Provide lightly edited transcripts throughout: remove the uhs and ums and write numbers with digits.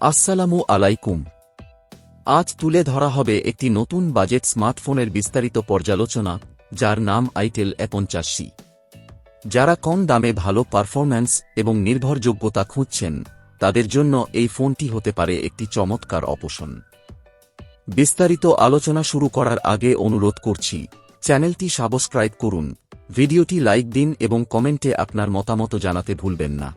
আসসালামু আলাইকুম। আজ তুলে ধরা হবে একটি নতুন বাজেট স্মার্টফোনের বিস্তারিত পর্যালোচনা, যার নাম আইটেল A50। যারা কম দামে ভালো পারফরম্যান্স এবং নির্ভরযোগ্যতা খুঁজছেন, তাদের জন্য এই ফোনটি হতে পারে একটি চমৎকার অপশন। বিস্তারিত আলোচনা শুরু করার আগে অনুরোধ করছি, চ্যানেলটি সাবস্ক্রাইব করুন, ভিডিওটি লাইক দিন এবং কমেন্টে আপনার মতামত জানাতে ভুলবেন না।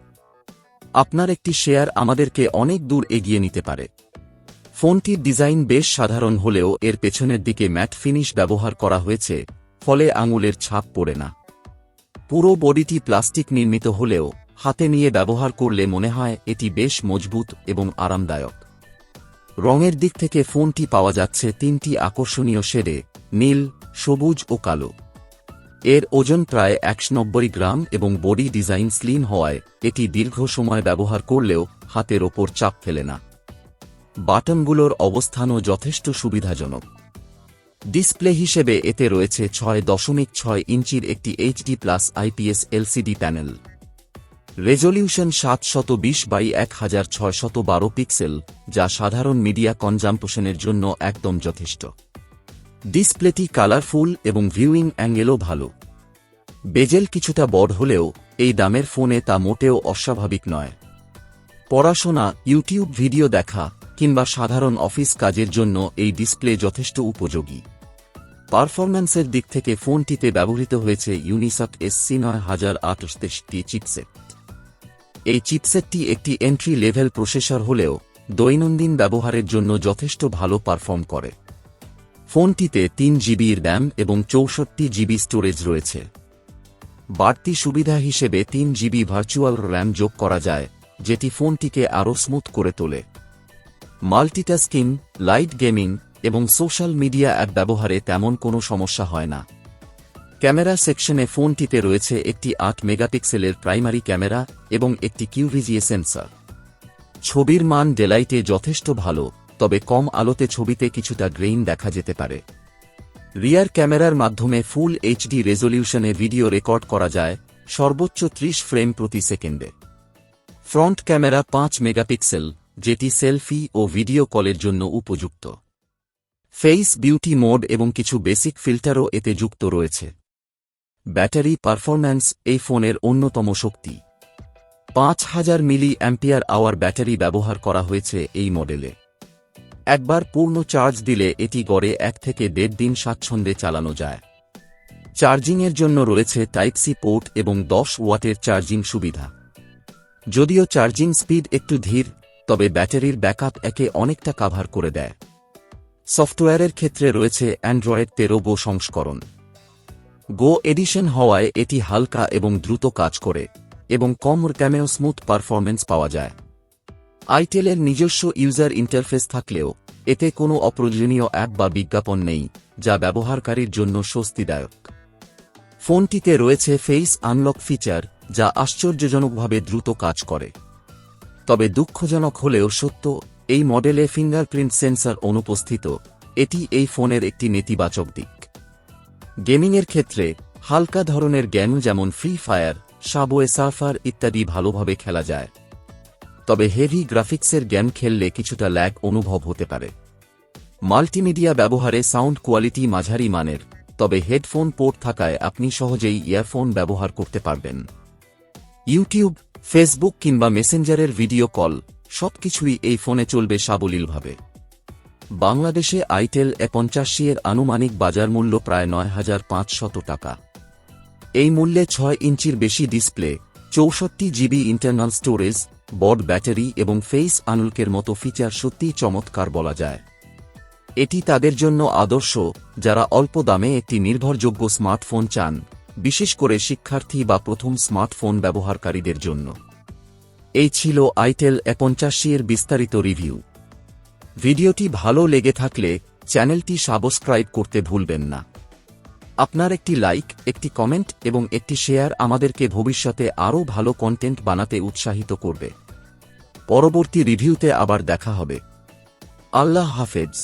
আপনার একটি শেয়ার আমাদেরকে অনেক দূর এগিয়ে নিতে পারে। ফোনটির ডিজাইন বেশ সাধারণ হলেও এর পেছনের দিকে ম্যাট ফিনিশ ব্যবহার করা হয়েছে, ফলে আঙুলের ছাপ পড়ে না। পুরো বডিটি প্লাস্টিক নির্মিত হলেও হাতে নিয়ে ব্যবহার করলে মনে হয় এটি বেশ মজবুত এবং আরামদায়ক। রঙের দিক থেকে ফোনটি পাওয়া যাচ্ছে তিনটি আকর্ষণীয় শেডে: নীল, সবুজ ও কালো। এর ওজন প্রায় 190 গ্রাম এবং বডি ডিজাইন স্লিম হওয়ায় এটি দীর্ঘ সময় ব্যবহার করলেও হাতের ওপর চাপ ফেলে না। বাটনগুলোর অবস্থানও যথেষ্ট সুবিধাজনক। ডিসপ্লে হিসেবে এতে রয়েছে 6.6 ইঞ্চির একটি HD+ IPS LCD panel. Resolution 720x1612 pixel, যা সাধারণ মিডিয়া কনজাম্পশনের জন্য একদম যথেষ্ট। ডিসপ্লেটি কালারফুল এবং ভিউইং অ্যাঙ্গেলও ভালো। বেজেল কিছুটা বড় হলেও এই দামের ফোনে তা মোটেও অস্বাভাবিক নয়। পড়াশোনা, ইউটিউব ভিডিও দেখা কিংবা সাধারণ অফিস কাজের জন্য এই ডিসপ্লে যথেষ্ট উপযোগী। পারফরম্যান্সের দিক থেকে ফোনটিতে ব্যবহৃত হয়েছে ইউনিসক SC9068 চিপসেট। এই চিপসেটটি একটি এন্ট্রি লেভেল প্রসেসর হলেও দৈনন্দিন ব্যবহারের জন্য যথেষ্ট ভালো পারফর্ম করে। ফোনটিতে 3GB র্যাম এবং 64GB স্টোরেজ রয়েছে। বাড়তি সুবিধা হিসেবে 3GB ভার্চুয়াল র্যাম যোগ করা যায়, যেটি ফোনটিকে আরও স্মুথ করে তোলে। মাল্টিটাস্কিং, লাইট গেমিং এবং সোশ্যাল মিডিয়া অ্যাপ ব্যবহারে তেমন কোনো সমস্যা হয় না। ক্যামেরা সেকশনে ফোনটিতে রয়েছে একটি 8 মেগাপিক্সেলের প্রাইমারি ক্যামেরা এবং একটি QVGA সেন্সর। ছবির মান ডেলাইটে যথেষ্ট ভালো, তবে কম আলোতে ছবিতে কিছুটা গ্রেইন দেখা যেতে পারে। রিয়ার ক্যামেরার মাধ্যমে ফুল HD রেজলিউশনে ভিডিও রেকর্ড করা যায়, সর্বোচ্চ 30 ফ্রেম প্রতি সেকেন্ডে। ফ্রন্ট ক্যামেরা 5 মেগাপিক্সেল, যেটি সেলফি ও ভিডিও কলের জন্য উপযুক্ত। ফেস বিউটি মোড এবং কিছু বেসিক ফিল্টারও এতে যুক্ত রয়েছে। ব্যাটারি পারফরম্যান্স এই ফোনের অন্যতম শক্তি। 5000 mAh ব্যাটারি ব্যবহার করা হয়েছে এই মডেলে। একবার পূর্ণ চার্জ দিলে এটি গড়ে 1 থেকে 1.5 দিন স্বাচ্ছন্দ্যে চালানো যায়। চার্জিংয়ের জন্য রয়েছে টাইপ সি পোর্ট এবং 10 ওয়াটের চার্জিং সুবিধা। যদিও চার্জিং স্পিড একটু ধীর, তবে ব্যাটারির ব্যাকআপ একে অনেকটা কাভার করে দেয়। সফটওয়্যারের ক্ষেত্রে রয়েছে অ্যান্ড্রয়েড 13 সংস্করণ। গো এডিশন হওয়ায় এটি হালকা এবং দ্রুত কাজ করে এবং কম র্যামেও স্মুথ পারফরম্যান্স পাওয়া যায়। আইটেলের নিজস্ব ইউজার ইন্টারফেস থাকলেও এতে কোনো অপ্রয়োজনীয় অ্যাপ বা বিজ্ঞাপন নেই, যা ব্যবহারকারীর জন্য স্বস্তিদায়ক। ফোনটিতে রয়েছে ফেস আনলক ফিচার, যা আশ্চর্যজনকভাবে দ্রুত কাজ করে। তবে দুঃখজনক হলেও সত্য, এই মডেলে ফিঙ্গারপ্রিন্ট সেন্সর অনুপস্থিত। এটি এই ফোনের একটি নেতিবাচক দিক। গেমিংয়ের ক্ষেত্রে হালকা ধরনের গেম যেমন ফ্রি ফায়ার, সাবওয়ে সার্ফার ইত্যাদি ভালোভাবে খেলা যায়। তবে হেভি গ্রাফিক্সের গেম খেললে কিছুটা ল্যাগ অনুভব হতে পারে। মাল্টিমিডিয়া ব্যবহারে সাউন্ড কোয়ালিটি মাঝারি মানের, তবে হেডফোন পোর্ট থাকায় আপনি সহজেই ইয়ারফোন ব্যবহার করতে পারবেন। ইউটিউব, ফেসবুক কিংবা মেসেঞ্জারের ভিডিও কল সবকিছুই এই ফোনে চলবে সাবলীলভাবে। বাংলাদেশে আইটেল A50 এর আনুমানিক বাজার মূল্য প্রায় 9500 টাকা। এই মূল্যে 6 ইঞ্চির বেশি ডিসপ্লে, 64GB ইন্টারনাল স্টোরেজ, বড় ব্যাটারি এবং ফেস আনলকের মতো ফিচার সত্যিই চমৎকার বলা যায়। এটি তাদের জন্য আদর্শ যারা অল্প দামে একটি নির্ভরযোগ্য স্মার্টফোন চান, বিশেষ করে শিক্ষার্থী বা প্রথম স্মার্টফোন ব্যবহারকারীদের জন্য। এই ছিল আইটেল A50 এর বিস্তারিত রিভিউ। ভিডিওটি ভালো লেগে থাকলে চ্যানেলটি সাবস্ক্রাইব করতে ভুলবেন না। আপনার একটি লাইক, একটি কমেন্ট এবং একটি শেয়ার আমাদেরকে ভবিষ্যতে আরও ভালো কন্টেন্ট বানাতে উৎসাহিত করবে। পরবর্তী রিভিউতে আবার দেখা হবে। আল্লাহ হাফেজ।